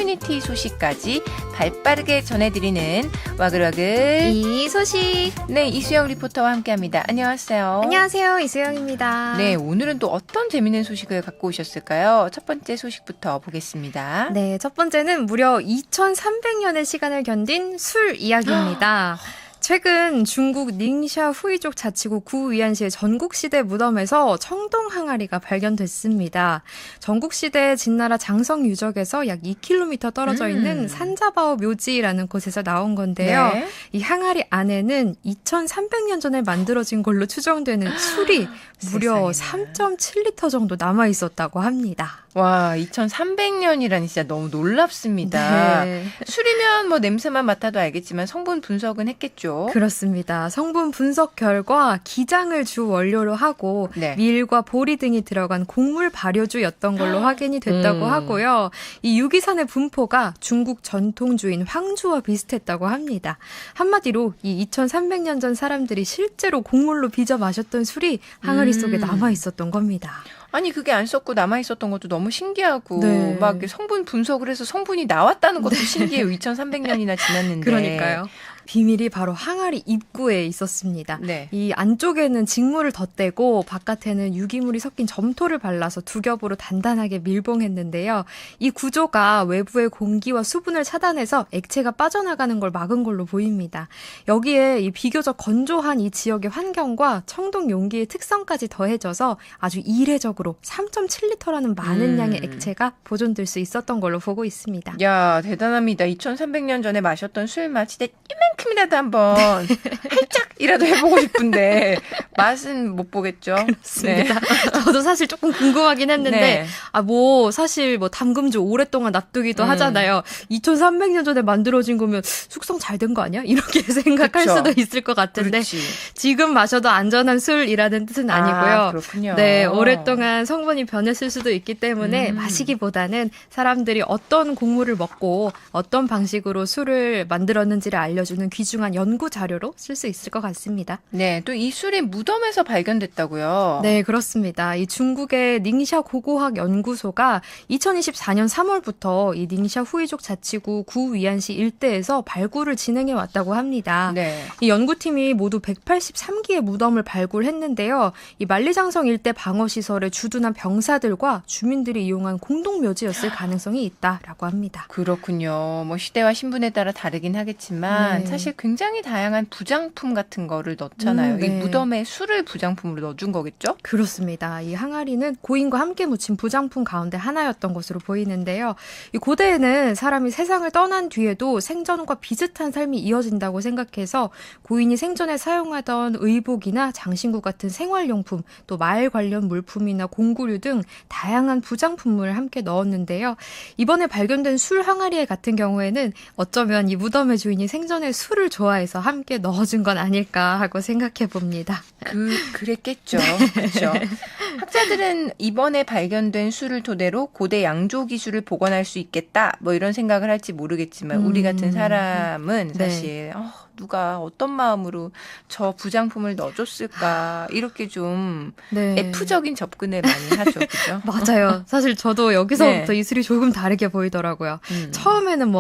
커뮤니티 소식까지 발빠르게 전해드리는 와글와글 이 소식. 네, 이수영 리포터와 함께합니다. 안녕하세요. 안녕하세요, 이수영입니다. 네, 오늘은 또 어떤 재미있는 소식을 갖고 오셨을까요? 첫 번째 소식부터 보겠습니다. 네, 첫 번째는 무려 2300년의 시간을 견딘 술 이야기입니다. 최근 중국 닝샤 후이족 자치구 구위안시의 전국시대 무덤에서 청동 항아리가 발견됐습니다. 전국시대 진나라 장성 유적에서 약 2km 떨어져 있는 산자바오 묘지라는 곳에서 나온 건데요. 네. 이 항아리 안에는 2300년 전에 만들어진 걸로 추정되는 술이 무려 세상에나. 3.7리터 정도 남아 있었다고 합니다. 와, 2300년이라니 진짜 너무 놀랍습니다. 네. 술이면 뭐 냄새만 맡아도 알겠지만 성분 분석은 했겠죠? 그렇습니다. 성분 분석 결과 기장을 주 원료로 하고 네. 밀과 보리 등이 들어간 곡물 발효주였던 걸로 확인이 됐다고 하고요. 이 유기산의 분포가 중국 전통주인 황주와 비슷했다고 합니다. 한마디로 이 2300년 전 사람들이 실제로 곡물로 빚어 마셨던 술이 항아리 속에 남아 있었던 겁니다. 아니 그게 안 썩고 남아있었던 것도 너무 신기하고 네. 막 이렇게 성분 분석을 해서 성분이 나왔다는 것도 신기해요. 2300년이나 지났는데. 그러니까요. 비밀이 바로 항아리 입구에 있었습니다. 네. 이 안쪽에는 직물을 덧대고 바깥에는 유기물이 섞인 점토를 발라서 두 겹으로 단단하게 밀봉했는데요. 이 구조가 외부의 공기와 수분을 차단해서 액체가 빠져나가는 걸 막은 걸로 보입니다. 여기에 이 비교적 건조한 이 지역의 환경과 청동 용기의 특성까지 더해져서 아주 이례적으로 3.7리터라는 많은 양의 액체가 보존될 수 있었던 걸로 보고 있습니다. 야, 대단합니다. 2300년 전에 마셨던 술 맛이 이만큼이라도 한번 살짝이라도 해보고 싶은데 맛은 못 보겠죠. 그렇습니다. 저도 사실 조금 궁금하긴 했는데 네. 사실 담금주 오랫동안 놔두기도 하잖아요. 2300년 전에 만들어진 거면 숙성 잘 된 거 아니야? 이렇게 생각할 그쵸. 수도 있을 것 같은데 그렇지. 지금 마셔도 안전한 술이라는 뜻은 아니고요. 아, 그렇군요. 네, 오랫동안 성분이 변했을 수도 있기 때문에 마시기보다는 사람들이 어떤 곡물을 먹고 어떤 방식으로 술을 만들었는지를 알려주는 귀중한 연구 자료로 쓸 수 있을 것 같습니다. 네, 또 이 술이 무덤에서 발견됐다고요. 네, 그렇습니다. 이 중국의 닝샤 고고학 연구소가 2024년 3월부터 이 닝샤 후이족 자치구 구위안시 일대에서 발굴을 진행해 왔다고 합니다. 네. 이 연구팀이 모두 183기의 무덤을 발굴했는데요. 이 만리장성 일대 방어시설에 주둔한 병사들과 주민들이 이용한 공동묘지였을 가능성이 있다라고 합니다. 그렇군요. 뭐 시대와 신분에 따라 다르긴 하겠지만 네. 사실 굉장히 다양한 부장품 같은 거를 넣잖아요. 네. 이 무덤에 술을 부장품으로 넣어준 거겠죠? 그렇습니다. 이 항아리는 고인과 함께 묻힌 부장품 가운데 하나였던 것으로 보이는데요. 이 고대에는 사람이 세상을 떠난 뒤에도 생전과 비슷한 삶이 이어진다고 생각해서 고인이 생전에 사용하던 의복이나 장신구 같은 생활용품, 또 마을 관련 물품이나 공구류 등 다양한 부장품을 함께 넣었는데요. 이번에 발견된 술 항아리 같은 경우에는 어쩌면 이 무덤의 주인이 생전에 술을 좋아해서 함께 넣어준 건 아닐까 하고 생각해 봅니다. 그랬겠죠. 그렇죠. 학자들은 이번에 발견된 술을 토대로 고대 양조 기술을 복원할 수 있겠다. 뭐 이런 생각을 할지 모르겠지만 우리 같은 사람은 네. 사실 누가 어떤 마음으로 저 부장품을 넣어줬을까 이렇게 좀 네. F적인 접근을 많이 하죠. 그죠? 맞아요. 사실 저도 여기서부터 네. 이 술이 조금 다르게 보이더라고요. 처음에는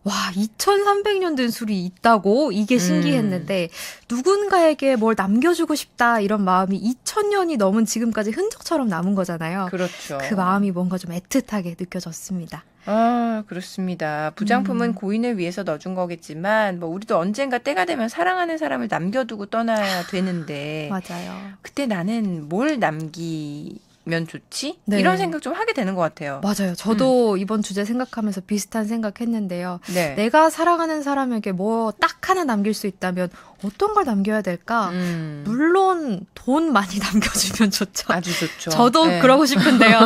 2300년 된 술이 있다고 이게 신기했는데 누군가에게 뭘 남겨주고 싶다 이런 마음이 2000년이 넘은 지금까지 흔적처럼 남은 거잖아요. 그렇죠. 그 마음이 뭔가 좀 애틋하게 느껴졌습니다. 아, 그렇습니다. 부장품은 고인을 위해서 넣어준 거겠지만 뭐 우리도 언젠가 때가 되면 사랑하는 사람을 남겨두고 떠나야 되는데 맞아요. 그때 나는 뭘 남기면 좋지? 네. 이런 생각 좀 하게 되는 것 같아요. 맞아요. 저도 이번 주제 생각하면서 비슷한 생각했는데요. 네. 내가 사랑하는 사람에게 뭐 딱 하나 남길 수 있다면 어떤 걸 남겨야 될까? 물론 돈 많이 남겨주면 좋죠. 아주 좋죠. 저도 네. 그러고 싶은데요.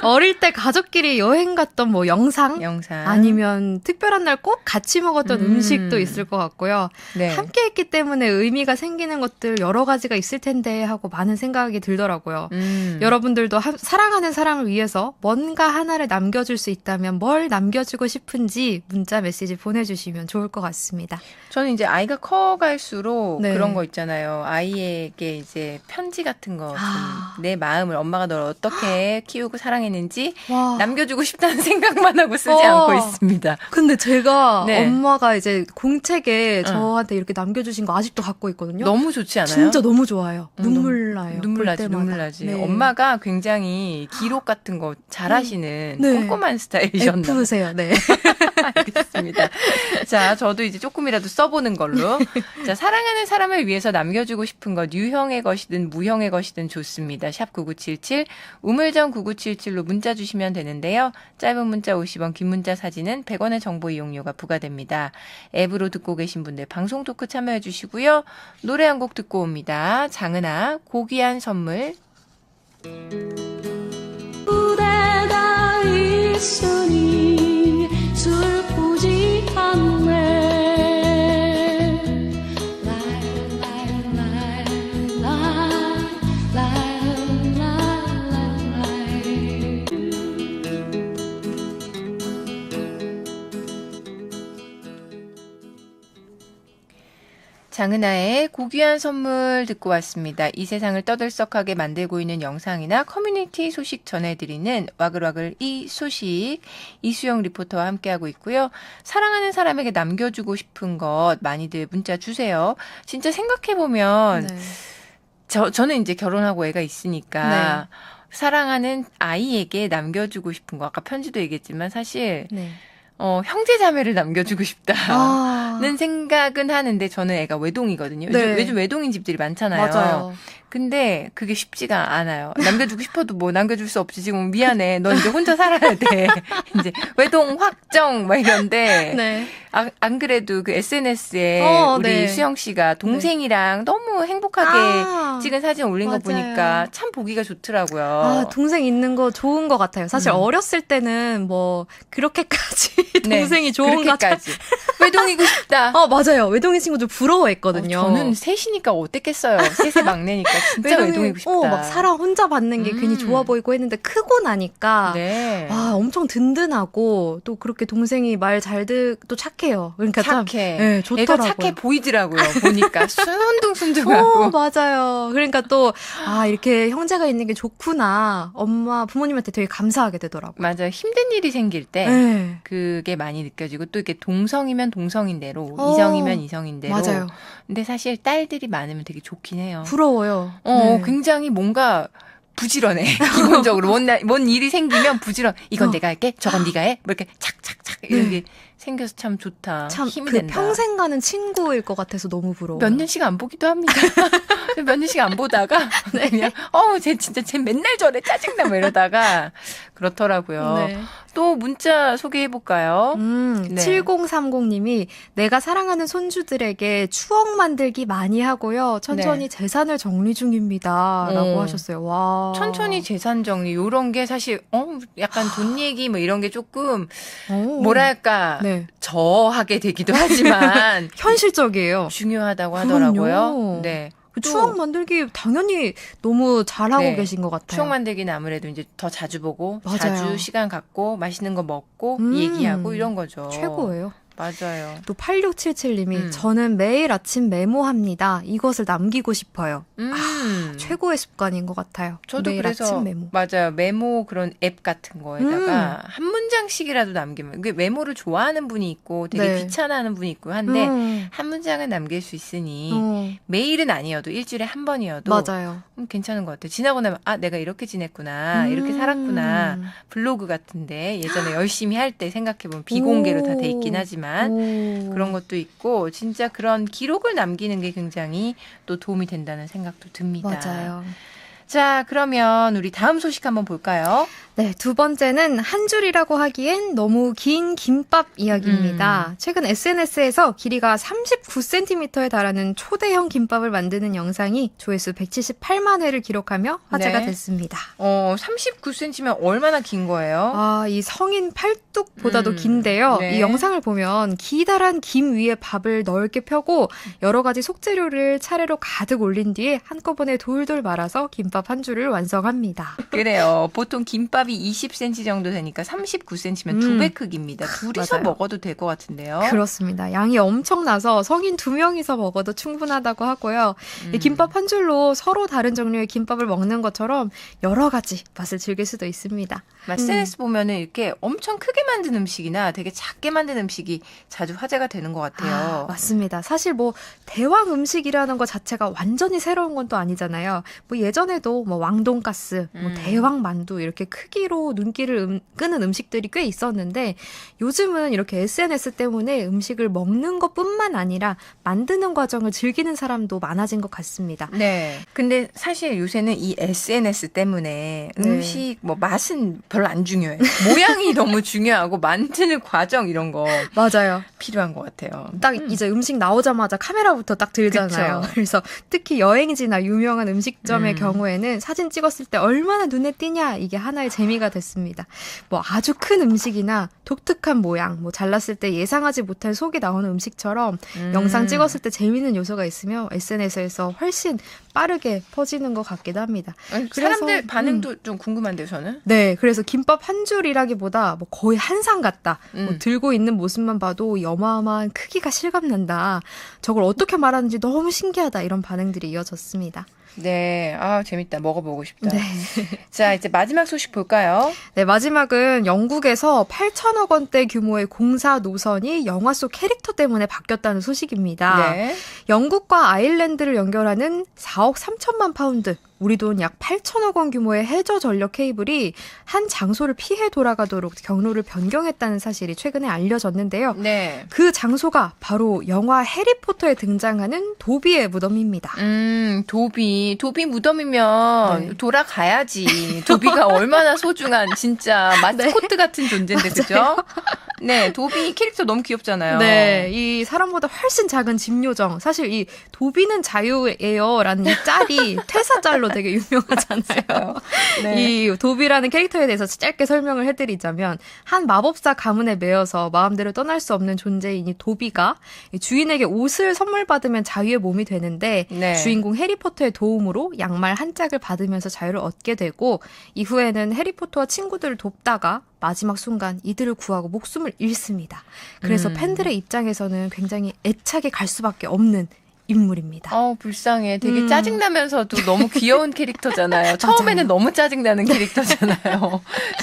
어릴 때 가족끼리 여행 갔던 영상? 아니면 특별한 날 꼭 같이 먹었던 음식도 있을 것 같고요. 네. 함께 했기 때문에 의미가 생기는 것들 여러 가지가 있을 텐데 하고 많은 생각이 들더라고요. 여러분들도 사랑하는 사람을 위해서 뭔가 하나를 남겨줄 수 있다면 뭘 남겨주고 싶은지 문자 메시지 보내주시면 좋을 것 같습니다. 저는 이제 아이가 커갈수록 네. 그런 거 있잖아요. 아이에게 이제 편지 같은 거, 내 마음을 엄마가 널 어떻게 키우고 사랑했는지 와. 남겨주고 싶다는 생각만 하고 쓰지 않고 있습니다. 근데 제가 네. 엄마가 이제 공책에 저한테 이렇게 남겨주신 거 아직도 갖고 있거든요. 너무 좋지 않아요? 진짜 너무 좋아요. 눈물 나요. 눈물 볼 나지, 때마다. 눈물 나지. 네. 엄마가 굉장히 기록 같은 거 잘하시는 네. 꼼꼼한 스타일이셨나 봐요. F세요. 네. 알겠습니다. 자, 저도 이제 조금이라도 써보는 걸로. 자, 사랑하는 사람을 위해서 남겨주고 싶은 것, 유형의 것이든 무형의 것이든 좋습니다. 샵 9977, 우물정 9977로 문자 주시면 되는데요. 짧은 문자 50원, 긴 문자 사진은 100원의 정보 이용료가 부과됩니다. 앱으로 듣고 계신 분들 방송 토크 참여해 주시고요. 노래 한 곡 듣고 옵니다. 장은아, 고귀한 선물. 그대가 있으니 슬프지 않네. 장은아의 고귀한 선물 듣고 왔습니다. 이 세상을 떠들썩하게 만들고 있는 영상이나 커뮤니티 소식 전해드리는 와글와글 이 소식, 이수영 리포터와 함께하고 있고요. 사랑하는 사람에게 남겨주고 싶은 것 많이들 문자 주세요. 진짜 생각해보면 네. 저는 이제 결혼하고 애가 있으니까 네. 사랑하는 아이에게 남겨주고 싶은 거, 아까 편지도 얘기했지만 사실 네. 형제 자매를 남겨주고 싶다는 아. 생각은 하는데, 저는 애가 외동이거든요. 네. 요즘 외동인 집들이 많잖아요. 맞아요. 근데 그게 쉽지가 않아요. 남겨주고 싶어도 뭐 남겨줄 수 없지. 지금 미안해. 너 이제 혼자 살아야 돼. 이제 외동 확정 막 이런데. 네. 안 그래도 그 SNS에 우리 네. 수영 씨가 동생이랑 너무 행복하게 찍은 사진 올린 맞아요. 거 보니까 참 보기가 좋더라고요. 아, 동생 있는 거 좋은 것 같아요. 사실 어렸을 때는 뭐 그렇게까지 동생이 좋은가 잘. 그렇게까지. 외동이고 싶다. 맞아요. 외동인 친구들 부러워했거든요. 저는 셋이니까 어땠겠어요. 셋의 막내니까 진짜 외동이고 싶다. 막 사랑 혼자 받는 게 괜히 좋아 보이고 했는데 크고 나니까 네. 엄청 든든하고 또 그렇게 동생이 말 잘 듣고 착해요. 그러니까 착해. 참 네, 좋더라고요. 애가 착해 보이더라고요. 보니까 순둥순둥하고. 맞아요. 그러니까 또 이렇게 형제가 있는 게 좋구나. 부모님한테 되게 감사하게 되더라고요. 맞아요. 힘든 일이 생길 때 네. 그게 많이 느껴지고, 또 이렇게 동성이면 동성인대로, 이성이면 이성인대로. 맞아요. 근데 사실 딸들이 많으면 되게 좋긴 해요. 부러워요. 네. 굉장히 뭔가 부지런해. 기본적으로 뭔 일이 생기면 부지런. 이건 내가 할게. 저건 네가 해. 뭐 이렇게 착착착 이렇게 생겨서 참 좋다. 참 힘이 그 된다. 평생 가는 친구일 것 같아서 너무 부러워요. 몇 년씩 안 보기도 합니다. 몇 년씩 안 보다가 그냥 쟤 맨날 저래 짜증나 뭐 이러다가 그렇더라고요. 네. 또 문자 소개해 볼까요? 네. 7030님이 내가 사랑하는 손주들에게 추억 만들기 많이 하고요. 천천히 재산을 정리 중입니다. 라고 하셨어요. 와. 천천히 재산 정리 요런 게 사실 약간 돈 얘기 뭐 이런 게 조금 오. 뭐랄까 네. 저하게 되기도 하지만 현실적이에요. 중요하다고 하더라고요. 그럼요. 네. 그 추억 만들기 당연히 너무 잘하고 네. 계신 것 같아요. 추억 만들기는 아무래도 이제 더 자주 보고, 맞아요. 자주 시간 갖고, 맛있는 거 먹고, 얘기하고 이런 거죠. 최고예요. 맞아요. 또 8677님이 음. 저는 매일 아침 메모합니다. 이것을 남기고 싶어요. 음. 최고의 습관인 것 같아요. 저도 매일 그래서 아침 메모. 맞아요. 메모 그런 앱 같은 거에다가 한 문장씩이라도 남기면, 이게 메모를 좋아하는 분이 있고 되게 네. 귀찮아하는 분이 있고 한데 한 문장은 남길 수 있으니 매일은 아니어도 일주일에 한 번이어도 맞아요. 괜찮은 것 같아요. 지나고 나면 내가 이렇게 지냈구나, 이렇게 살았구나. 블로그 같은데 예전에 열심히 할 때 생각해보면 비공개로 다 돼 있긴 하지만 그런 것도 있고, 진짜 그런 기록을 남기는 게 굉장히 또 도움이 된다는 생각도 듭니다. 맞아요. 자, 그러면 우리 다음 소식 한번 볼까요? 네, 두 번째는 한 줄이라고 하기엔 너무 긴 김밥 이야기입니다. 최근 SNS에서 길이가 39cm에 달하는 초대형 김밥을 만드는 영상이 조회수 178만 회를 기록하며 화제가 네. 됐습니다. 39cm면 얼마나 긴 거예요? 아, 이 성인 팔뚝보다도 긴데요. 네. 이 영상을 보면 기다란 김 위에 밥을 넓게 펴고 여러 가지 속재료를 차례로 가득 올린 뒤에 한꺼번에 돌돌 말아서 김밥 한 줄을 완성합니다. 그래요. 보통 김밥이 20cm 정도 되니까 39cm면 두 배 크기입니다. 둘이서 맞아요. 먹어도 될 것 같은데요. 그렇습니다. 양이 엄청나서 성인 2명이서 먹어도 충분하다고 하고요. 이 김밥 한 줄로 서로 다른 종류의 김밥을 먹는 것처럼 여러 가지 맛을 즐길 수도 있습니다. SNS 보면은 이렇게 엄청 크게 만든 음식이나 되게 작게 만든 음식이 자주 화제가 되는 것 같아요. 맞습니다. 사실 뭐 대왕 음식이라는 것 자체가 완전히 새로운 건 또 아니잖아요. 뭐 예전에도 뭐 왕돈가스, 뭐 대왕 만두 이렇게 크기로 눈길을 끄는 음식들이 꽤 있었는데 요즘은 이렇게 SNS 때문에 음식을 먹는 것뿐만 아니라 만드는 과정을 즐기는 사람도 많아진 것 같습니다. 네. 근데 사실 요새는 이 SNS 때문에 음식 뭐 맛은 별로 안 중요해요. 모양이 너무 중요하고 만드는 과정 이런 거 맞아요. 필요한 것 같아요. 딱 이제 음식 나오자마자 카메라부터 딱 들잖아요. 그쵸. 그래서 특히 여행지나 유명한 음식점의 경우에는 사진 찍었을 때 얼마나 눈에 띄냐 이게 하나의 재미가 됐습니다. 뭐 아주 큰 음식이나 독특한 모양, 뭐 잘랐을 때 예상하지 못한 속이 나오는 음식처럼 영상 찍었을 때 재미있는 요소가 있으면 SNS에서 훨씬 빠르게 퍼지는 것 같기도 합니다. 사람들 반응도 좀 궁금한데요, 저는. 네, 그래서 김밥 한 줄이라기보다 뭐 거의 한 상 같다. 뭐 들고 있는 모습만 봐도 어마어마한 크기가 실감난다. 저걸 어떻게 말하는지 너무 신기하다. 이런 반응들이 이어졌습니다. 네, 재밌다. 먹어보고 싶다. 네. 자, 이제 마지막 소식 볼까요? 네, 마지막은 영국에서 8천억 원대 규모의 공사 노선이 영화 속 캐릭터 때문에 바뀌었다는 소식입니다. 네. 영국과 아일랜드를 연결하는 4억 3천만 파운드, 우리 돈 약 8천억 원 규모의 해저 전력 케이블이 한 장소를 피해 돌아가도록 경로를 변경했다는 사실이 최근에 알려졌는데요. 네. 그 장소가 바로 영화 해리포터에 등장하는 도비의 무덤입니다. 도비 무덤이면 네. 돌아가야지. 도비가 얼마나 소중한 진짜 마스코트 같은 존재인데, 그죠? 네, 도비 캐릭터 너무 귀엽잖아요. 네, 이 사람보다 훨씬 작은 집 요정. 사실 이 도비는 자유예요라는 이 짤이 퇴사짤로 되게 유명하잖아요. 네. 이 도비라는 캐릭터에 대해서 짧게 설명을 해드리자면 한 마법사 가문에 매여서 마음대로 떠날 수 없는 존재인 이 도비가 이 주인에게 옷을 선물 받으면 자유의 몸이 되는데 네. 주인공 해리포터의 도움으로 양말 한 짝을 받으면서 자유를 얻게 되고 이후에는 해리포터와 친구들을 돕다가 마지막 순간 이들을 구하고 목숨을 잃습니다. 그래서 팬들의 입장에서는 굉장히 애착이 갈 수밖에 없는 인물입니다. 불쌍해. 되게 짜증나면서도 너무 귀여운 캐릭터잖아요. 처음에는 너무 짜증나는 캐릭터잖아요.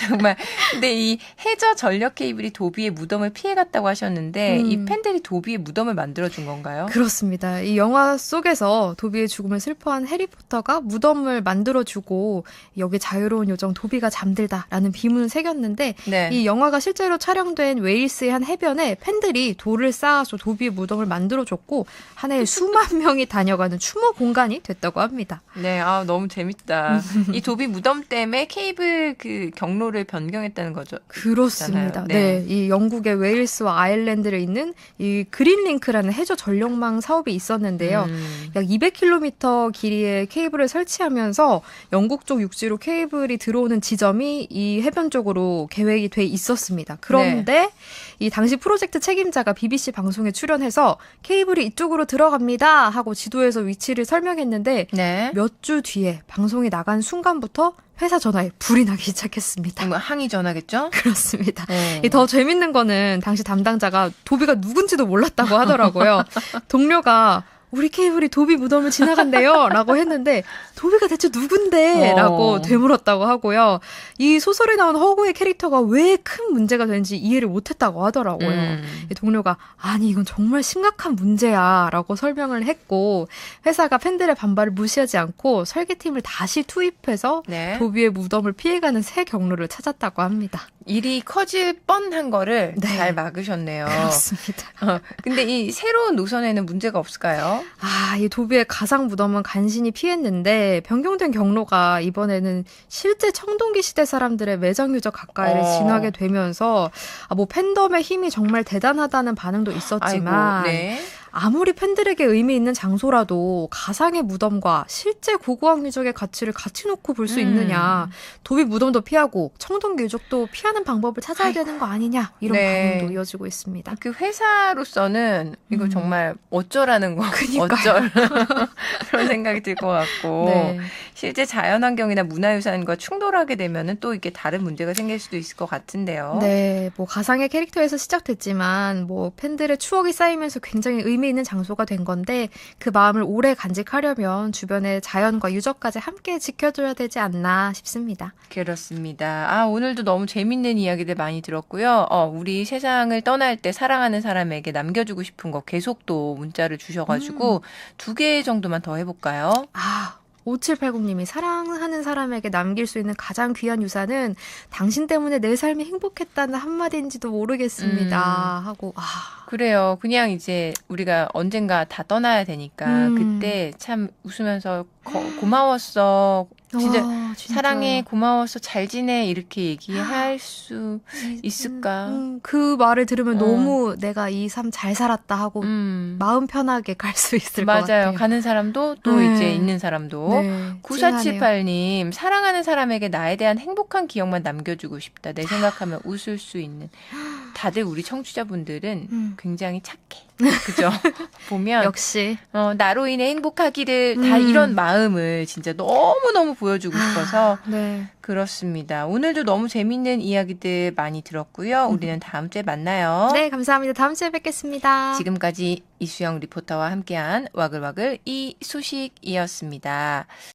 정말. 근데 이 해저 전력 케이블이 도비의 무덤을 피해갔다고 하셨는데 이 팬들이 도비의 무덤을 만들어준 건가요? 그렇습니다. 이 영화 속에서 도비의 죽음을 슬퍼한 해리포터가 무덤을 만들어주고 여기 자유로운 요정 도비가 잠들다라는 비문을 새겼는데 네. 이 영화가 실제로 촬영된 웨일스의 한 해변에 팬들이 돌을 쌓아서 도비의 무덤을 만들어줬고 한 해에 수만 명이 다녀가는 추모 공간이 됐다고 합니다. 네, 너무 재밌다. 이 도비 무덤 때문에 케이블 그 경로를 변경했다는 거죠. 그렇습니다. 있잖아요. 네. 이 영국의 웨일스와 아일랜드를 잇는 이 그린링크라는 해저 전력망 사업이 있었는데요. 약 200km 길이의 케이블을 설치하면서 영국 쪽 육지로 케이블이 들어오는 지점이 이 해변 쪽으로 계획이 돼 있었습니다. 그런데 이 당시 프로젝트 책임자가 BBC 방송에 출연해서 케이블이 이쪽으로 들어갑니다 하고 지도에서 위치를 설명했는데 네. 몇 주 뒤에 방송이 나간 순간부터 회사 전화에 불이 나기 시작했습니다. 항의 전화겠죠? 그렇습니다. 이 더 재밌는 거는 당시 담당자가 도비가 누군지도 몰랐다고 하더라고요. 동료가 우리 케이블이 도비 무덤을 지나간대요 라고 했는데 도비가 대체 누군데? 라고 되물었다고 하고요. 이 소설에 나온 허구의 캐릭터가 왜 큰 문제가 되는지 이해를 못했다고 하더라고요. 이 동료가 아니 이건 정말 심각한 문제야 라고 설명을 했고 회사가 팬들의 반발을 무시하지 않고 설계팀을 다시 투입해서 네. 도비의 무덤을 피해가는 새 경로를 찾았다고 합니다. 일이 커질 뻔한 거를 네. 잘 막으셨네요. 그렇습니다. 근데 이 새로운 노선에는 문제가 없을까요? 이 도비의 가상 무덤은 간신히 피했는데 변경된 경로가 이번에는 실제 청동기 시대 사람들의 매장 유적 가까이를 지나게 되면서 뭐 팬덤의 힘이 정말 대단하다는 반응도 있었지만 아이고, 네. 아무리 팬들에게 의미 있는 장소라도 가상의 무덤과 실제 고고학 유적의 가치를 같이 놓고 볼 수 있느냐. 도비 무덤도 피하고 청동기 유적도 피하는 방법을 찾아야 되는 거 아니냐. 이런 네. 반응도 이어지고 있습니다. 그 회사로서는 이거 정말 어쩌라는 거, 그러니까요. 어쩔 그런 생각이 들 것 같고 네. 실제 자연환경이나 문화유산과 충돌하게 되면은 또 이게 다른 문제가 생길 수도 있을 것 같은데요. 네, 뭐 가상의 캐릭터에서 시작됐지만 뭐 팬들의 추억이 쌓이면서 굉장히 의미 있는 장소가 된 건데 그 마음을 오래 간직하려면 주변의 자연과 유적까지 함께 지켜줘야 되지 않나 싶습니다. 그렇습니다. 오늘도 너무 재밌는 이야기들 많이 들었고요. 우리 세상을 떠날 때 사랑하는 사람에게 남겨주고 싶은 거 계속 또 문자를 주셔가지고 2개 정도만 더 해볼까요? 5780님이 사랑하는 사람에게 남길 수 있는 가장 귀한 유산은 당신 때문에 내 삶이 행복했다는 한마디인지도 모르겠습니다. 하고 그래요. 그냥 이제 우리가 언젠가 다 떠나야 되니까 그때 참 웃으면서 고마웠어. 진짜 사랑해, 고마웠어, 잘 지내 이렇게 얘기할 수 있을까? 그 말을 들으면 너무 내가 이 삶 잘 살았다 하고 마음 편하게 갈 수 있을 것 같아요. 맞아요. 가는 사람도 또 이제 있는 사람도. 네, 9478님, 사랑하는 사람에게 나에 대한 행복한 기억만 남겨주고 싶다. 내 생각하면 웃을 수 있는. 다들 우리 청취자분들은 굉장히 착해. 그죠? 보면 역시 나로 인해 행복하기를 다 이런 마음을 진짜 너무너무 보여주고 싶어서 네. 그렇습니다. 오늘도 너무 재밌는 이야기들 많이 들었고요. 우리는 다음 주에 만나요. 네, 감사합니다. 다음 주에 뵙겠습니다. 지금까지 이수영 리포터와 함께한 와글와글 이 소식이었습니다.